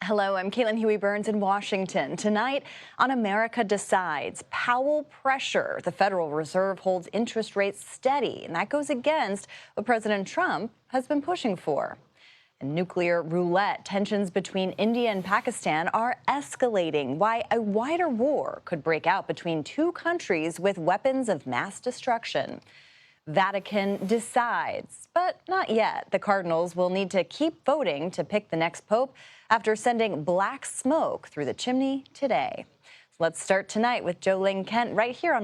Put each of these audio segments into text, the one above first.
Hello, I'm Caitlin Huey-Burns in Washington. Tonight on America Decides, Powell pressure. The Federal Reserve holds interest rates steady, and that goes against what President Trump has been pushing for. And nuclear roulette, tensions between India and Pakistan are escalating. Why a wider war could break out between two countries with weapons of mass destruction. Vatican decides, but not yet. The Cardinals will need to keep voting to pick the next pope after sending black smoke through the chimney today. Let's start tonight with Jo Ling Kent right here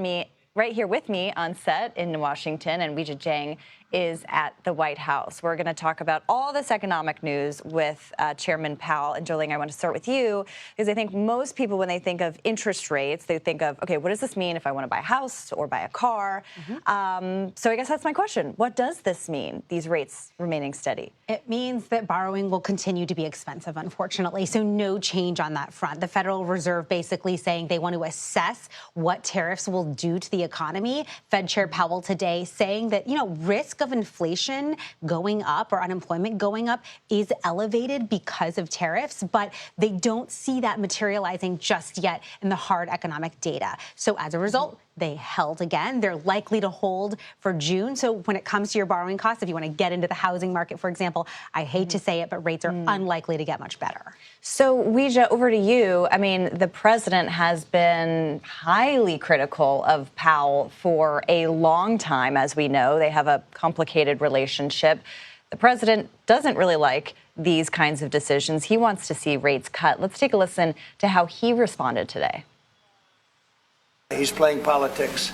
with me on set in Washington, and Weijia Jiang is at the White House. We're going to talk about all this economic news with Chairman Powell. And Jo Ling, I want to start with you because I think most people, when they think of interest rates, they think of, okay, what does this mean if I want to buy a house or buy a car? So I guess that's my question. What does this mean, these rates remaining steady? It means that borrowing will continue to be expensive, unfortunately. So no change on that front. The Federal Reserve basically saying they want to assess what tariffs will do to the economy. Fed Chair Powell today saying that, risk of inflation going up or unemployment going up is elevated because of tariffs, but they don't see that materializing just yet in the hard economic data. So as a result, they held again. They're likely to hold for June. So when it comes to your borrowing costs, if you want to get into the housing market, for example, I hate to say it, but rates are unlikely to get much better. So, Weijia, over to you. I mean, the president has been highly critical of Powell for a long time, as we know. They have a complicated relationship. The president doesn't really like these kinds of decisions. He wants to see rates cut. Let's take a listen to how he responded today. He's playing politics.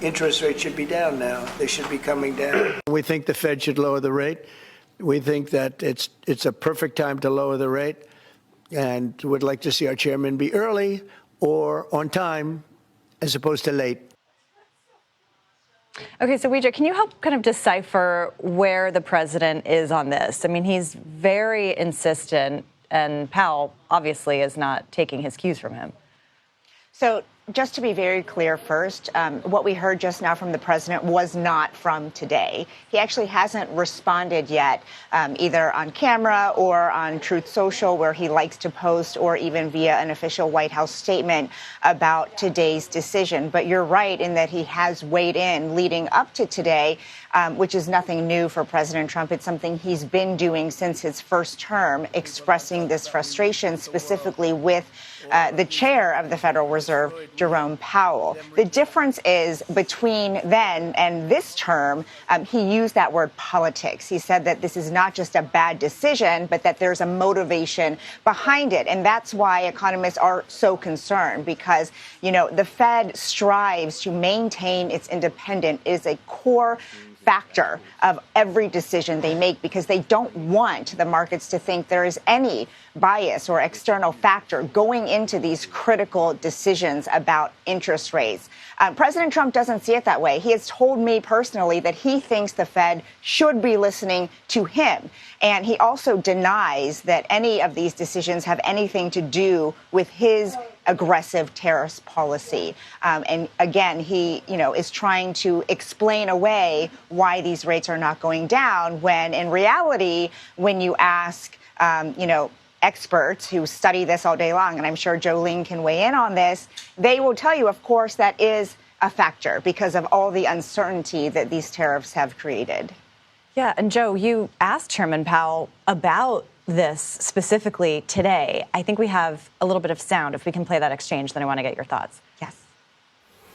Interest rates should be down now. They should be coming down. We think the Fed should lower the rate. We think that it's a perfect time to lower the rate, and would like to see our chairman be early or on time as opposed to late. Okay, so Weijia, can you help kind of decipher where the president is on this? I mean, he's very insistent, and Powell obviously is not taking his cues from him. So just to be very clear first, what we heard just now from the president was not from today. He actually hasn't responded yet, either on camera or on Truth Social, where he likes to post, or even via an official White House statement about today's decision. But you're right in that he has weighed in leading up to today, which is nothing new for President Trump. It's something he's been doing since his first term, expressing this frustration specifically with the chair of the Federal Reserve, Jerome Powell. The difference is between then and this term, he used that word politics. He said that this is not just a bad decision, but that there's a motivation behind it. And that's why economists are so concerned, because, the Fed strives to maintain its independence. It is a core factor of every decision they make, because they don't want the markets to think there is any bias or external factor going into these critical decisions about interest rates. President Trump doesn't see it that way. He has told me personally that he thinks the Fed should be listening to him. And he also denies that any of these decisions have anything to do with his aggressive tariffs policy. And again, he, is trying to explain away why these rates are not going down, when in reality, when you ask, experts who study this all day long, and I'm sure Jo Ling can weigh in on this, they will tell you, of course, that is a factor because of all the uncertainty that these tariffs have created. Yeah, and Jo, you asked Chairman Powell about this specifically today. I think we have a little bit of sound. If we can play that exchange, then I want to get your thoughts. Yes.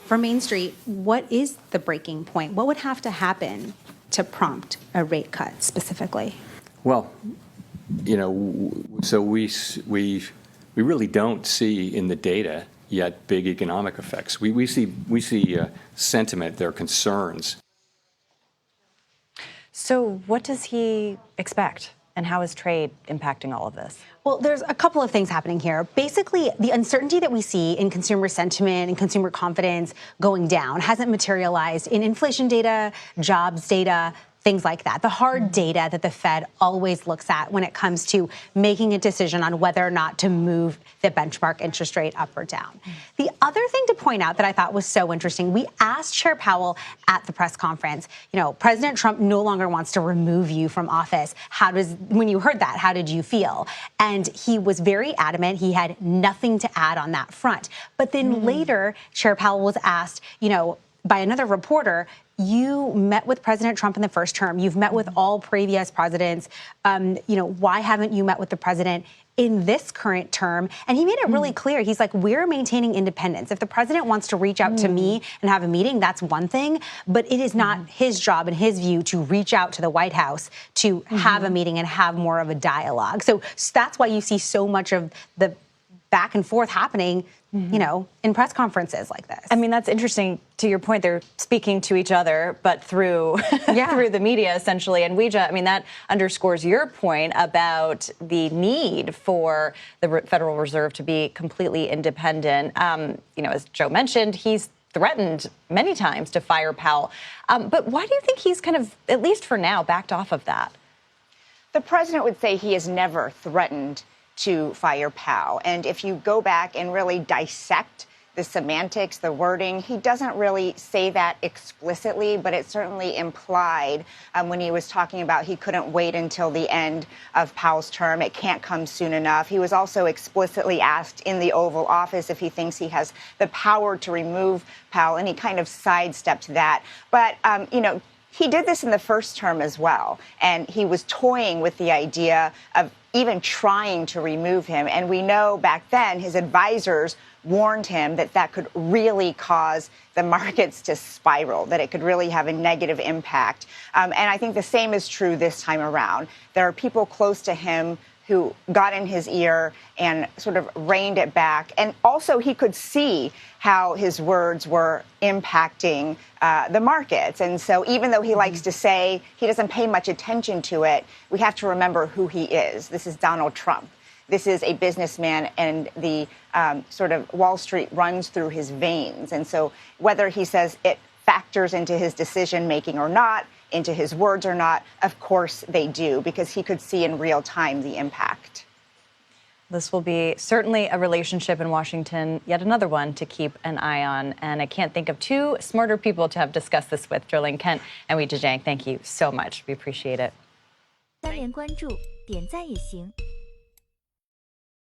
For Main Street, what is the breaking point? What would have to happen to prompt a rate cut specifically? Well, so we really don't see in the data yet big economic effects. We see sentiment, there are concerns. So what does he expect? And how is trade impacting all of this? Well, there's a couple of things happening here. Basically, the uncertainty that we see in consumer sentiment and consumer confidence going down hasn't materialized in inflation data, jobs data, things like that. The hard data that the Fed always looks at when it comes to making a decision on whether or not to move the benchmark interest rate up or down. The other thing to point out that I thought was so interesting, we asked Chair Powell at the press conference, President Trump no longer wants to remove you from office. When you heard that, how did you feel? And he was very adamant. He had nothing to add on that front. But then later, Chair Powell was asked, by another reporter, you met with President Trump in the first term. You've met with all previous presidents. Why haven't you met with the president in this current term? And he made it really clear. He's like, we're maintaining independence. If the president wants to reach out to me and have a meeting, that's one thing. But it is not his job, in his view, to reach out to the White House to have a meeting and have more of a dialogue. So that's why you see so much of the back and forth happening, in press conferences like this. I mean, that's interesting. To your point, they're speaking to each other, but through through the media, essentially. And Weijia, I mean, that underscores your point about the need for the Federal Reserve to be completely independent. As Joe mentioned, he's threatened many times to fire Powell. But why do you think he's kind of, at least for now, backed off of that? The president would say he has never threatened to fire Powell. And if you go back and really dissect the semantics, the wording, he doesn't really say that explicitly, but it certainly implied when he was talking about he couldn't wait until the end of Powell's term. It can't come soon enough. He was also explicitly asked in the Oval Office if he thinks he has the power to remove Powell, and he kind of sidestepped that. But, he did this in the first term as well, and he was toying with the idea of even trying to remove him. And we know back then his advisors warned him that that could really cause the markets to spiral, that it could really have a negative impact. And I think the same is true this time around. There are people close to him who got in his ear and sort of reined it back. And also he could see how his words were impacting the markets. And so even though he likes to say he doesn't pay much attention to it, we have to remember who he is. This is Donald Trump. This is a businessman, and the sort of Wall Street runs through his veins. And so whether he says it factors into his decision making or not, into his words or not, of course they do, because he could see in real time the impact. This will be certainly a relationship in Washington, yet another one to keep an eye on. And I can't think of two smarter people to have discussed this with. Zhilin Kent and Weijia Jiang, thank you so much. We appreciate it.3连关注，点赞也行。